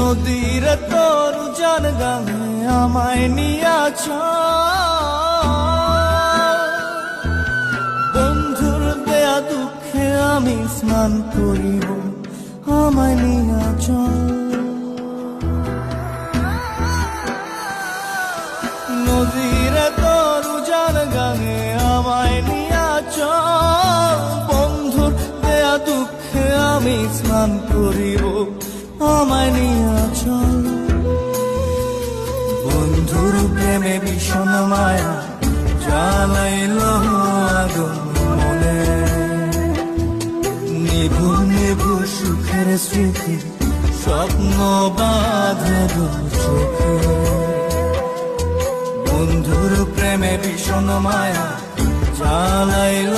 নদীর তোর জান গাঙে আমায় নিয়াছ, বন্ধুর দেয়া দুঃখে আমি স্নান করিব, আমায় নিয়াছ। নদীর তোর জান গাঙে আমায় নিয়াছ, বন্ধুর দেয়া দুঃখে আমি স্নান করিব, আমায় নিয়াছ। বন্ধুর প্রেমে ভীষণ মায়া জ্বালাইল আগুন মনে, নিভু নিভু সুখের স্মৃতি স্বপ্ন বাঁধে দু চোখে। বন্ধুর প্রেমে ভীষণ মায়া জ্বালাইল